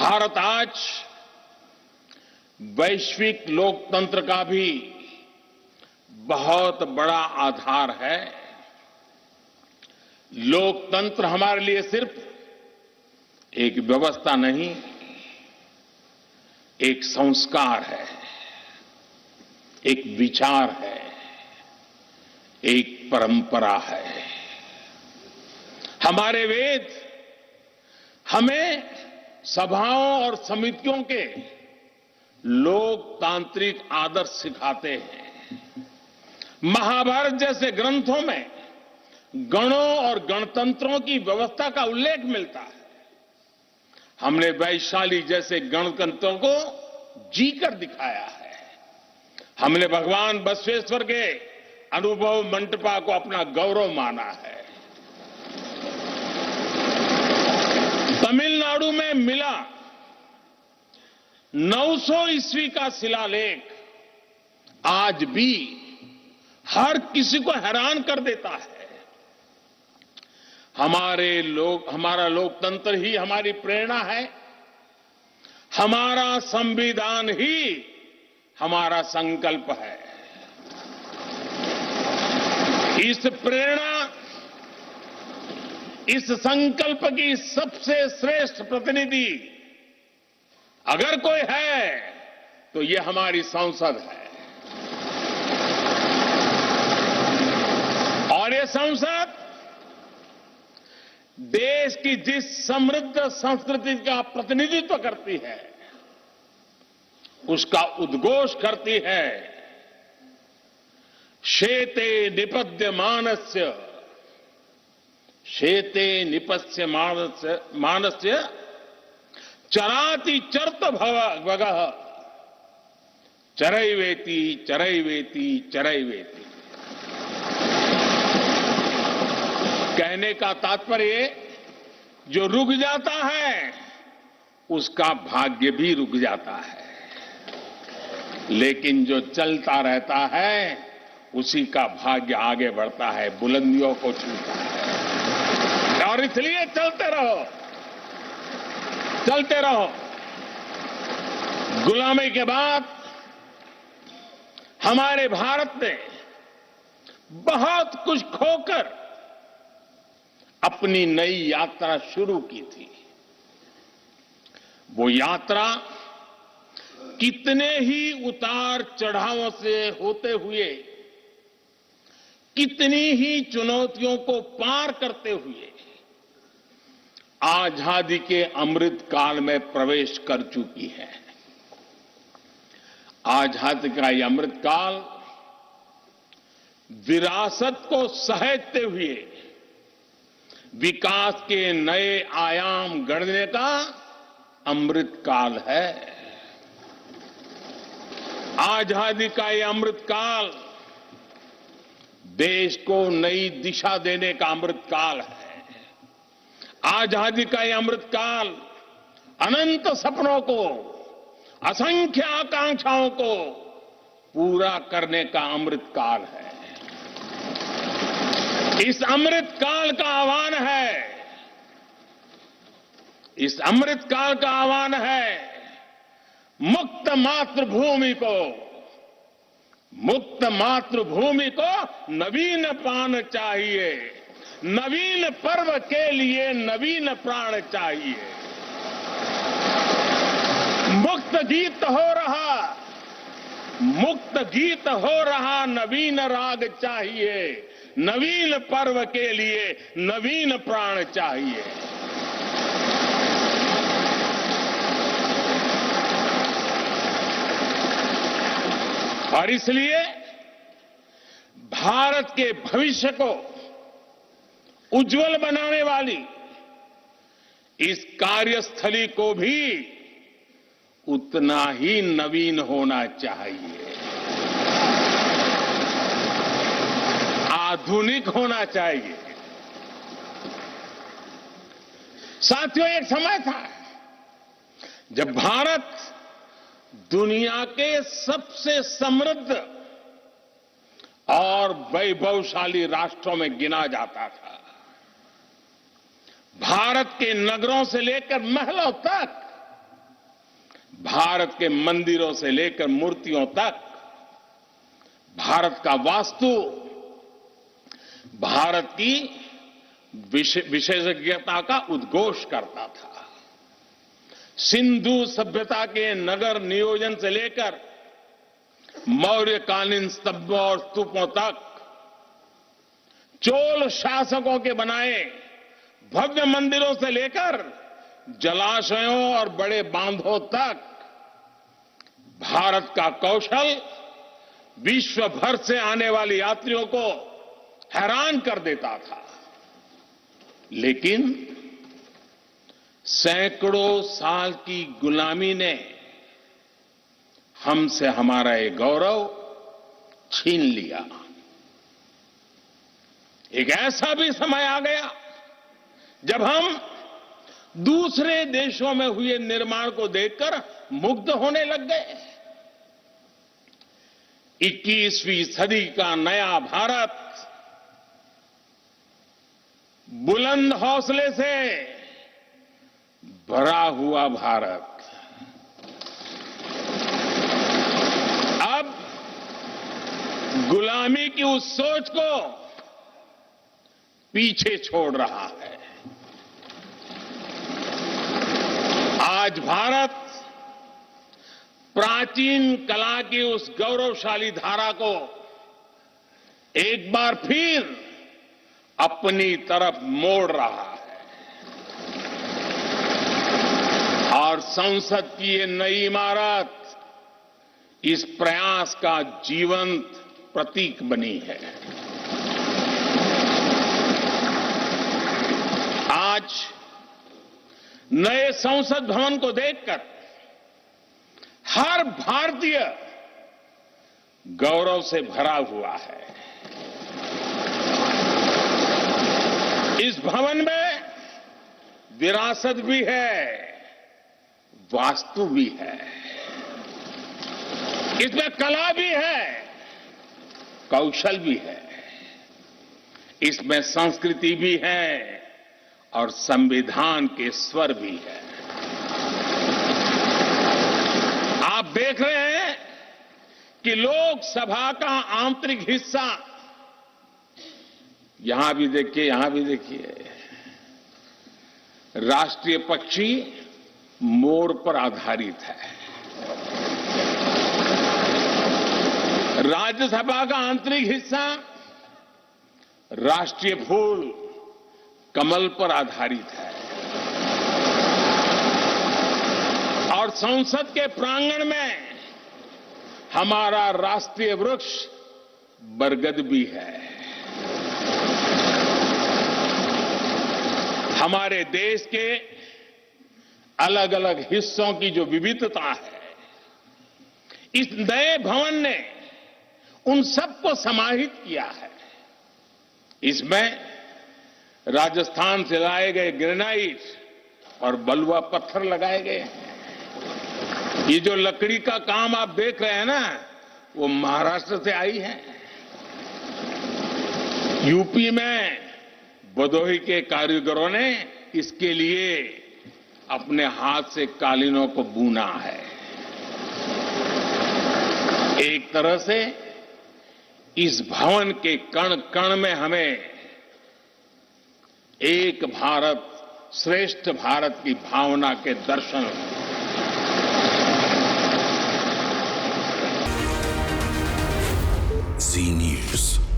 भारत आज वैश्विक लोकतंत्र का भी बहुत बड़ा आधार है। लोकतंत्र हमारे लिए सिर्फ एक व्यवस्था नहीं, एक संस्कार है, एक विचार है, एक परंपरा है। हमारे वेद हमें सभाओं और समितियों के लोकतांत्रिक आदर्श सिखाते हैं। महाभारत जैसे ग्रंथों में गणों और गणतंत्रों की व्यवस्था का उल्लेख मिलता है। हमने वैशाली जैसे गणतंत्रों को जीकर दिखाया है। हमने भगवान बसवेश्वर के अनुभव मंटपा को अपना गौरव माना है। तमिलनाडु में मिला 900 ईस्वी का शिलालेख आज भी हर किसी को हैरान कर देता है। हमारा लोकतंत्र ही हमारी प्रेरणा है। हमारा संविधान ही हमारा संकल्प है। इस प्रेरणा, इस संकल्प की सबसे श्रेष्ठ प्रतिनिधि अगर कोई है तो ये हमारी संसद है। और ये संसद देश की जिस समृद्ध संस्कृति का प्रतिनिधित्व करती है, उसका उद्घोष करती है। शेते निपद्यमानस्य, शेते निपस्य मानस्य चराति चर्त भगः चरैवेति चरैवेति चरैवेति। कहने का तात्पर्य, जो रुक जाता है उसका भाग्य भी रुक जाता है, लेकिन जो चलता रहता है उसी का भाग्य आगे बढ़ता है, बुलंदियों को छूता है। और इसलिए चलते रहो, चलते रहो। गुलामी के बाद हमारे भारत ने बहुत कुछ खोकर अपनी नई यात्रा शुरू की थी। वो यात्रा कितने ही उतार चढ़ावों से होते हुए, कितनी ही चुनौतियों को पार करते हुए आजादी के अमृत काल में प्रवेश कर चुकी है। आजादी का यह अमृत काल विरासत को सहेजते हुए विकास के नए आयाम गढ़ने का अमृत काल है। आजादी का यह अमृत काल देश को नई दिशा देने का अमृत काल है। आजादी का यह अमृत काल अनंत सपनों को, असंख्य आकांक्षाओं को पूरा करने का अमृत काल है। इस अमृत काल का आह्वान है, इस अमृत काल का आह्वान है मुक्त मातृभूमि को, मुक्त मातृभूमि को नवीन प्राण चाहिए। नवीन पर्व के लिए नवीन प्राण चाहिए। मुक्त गीत हो रहा, मुक्त गीत हो रहा नवीन राग चाहिए। नवीन पर्व के लिए नवीन प्राण चाहिए। और इसलिए भारत के भविष्य को उज्जवल बनाने वाली इस कार्यस्थली को भी उतना ही नवीन होना चाहिए, आधुनिक होना चाहिए। साथियों, एक समय था जब भारत दुनिया के सबसे समृद्ध और वैभवशाली राष्ट्रों में गिना जाता था। भारत के नगरों से लेकर महलों तक भारत के मंदिरों से लेकर मूर्तियों तक भारत का वास्तु, भारत की विशेषज्ञता का उद्घोष करता था। सिंधु सभ्यता के नगर नियोजन से लेकर मौर्यकालीन स्तंभों और स्तूपों तक, चोल शासकों के बनाए भव्य मंदिरों से लेकर जलाशयों और बड़े बांधों तक भारत का कौशल विश्व भर से आने वाले यात्रियों को हैरान कर देता था। लेकिन सैकड़ों साल की गुलामी ने हमसे हमारा ये गौरव छीन लिया। एक ऐसा भी समय आ गया जब हम दूसरे देशों में हुए निर्माण को देखकर मुग्ध होने लग गए। 21वीं सदी का नया भारत बुलंद हौसले से भरा हुआ भारत अब गुलामी की उस सोच को पीछे छोड़ रहा है। आज भारत प्राचीन कला की उस गौरवशाली धारा को एक बार फिर अपनी तरफ मोड़ रहा है और संसद की ये नई इमारत इस प्रयास का जीवंत प्रतीक बनी है। आज नए संसद भवन को देखकर हर भारतीय गौरव से भरा हुआ है। इस भवन में विरासत भी है, वास्तु भी है, इसमें कला भी है, कौशल भी है, इसमें संस्कृति भी है और संविधान के स्वर भी है। आप देख रहे हैं कि लोकसभा का आंतरिक हिस्सा, यहां भी देखिए, यहां भी देखिए, राष्ट्रीय पक्षी मोर पर आधारित है। राज्यसभा का आंतरिक हिस्सा राष्ट्रीय फूल कमल पर आधारित है और संसद के प्रांगण में हमारा राष्ट्रीय वृक्ष बरगद भी है। हमारे देश के अलग अलग हिस्सों की जो विविधता है, इस नए भवन ने उन सबको समाहित किया है। इसमें राजस्थान से लाए गए ग्रेनाइट और बलुआ पत्थर लगाए गए हैं। ये जो लकड़ी का काम आप देख रहे हैं ना, वो महाराष्ट्र से आई है। यूपी में भदोही के कारीगरों ने इसके लिए अपने हाथ से कालीनों को बुना है। एक तरह से इस भवन के कण कण में हमें एक भारत श्रेष्ठ भारत की भावना के दर्शन। जी न्यूज।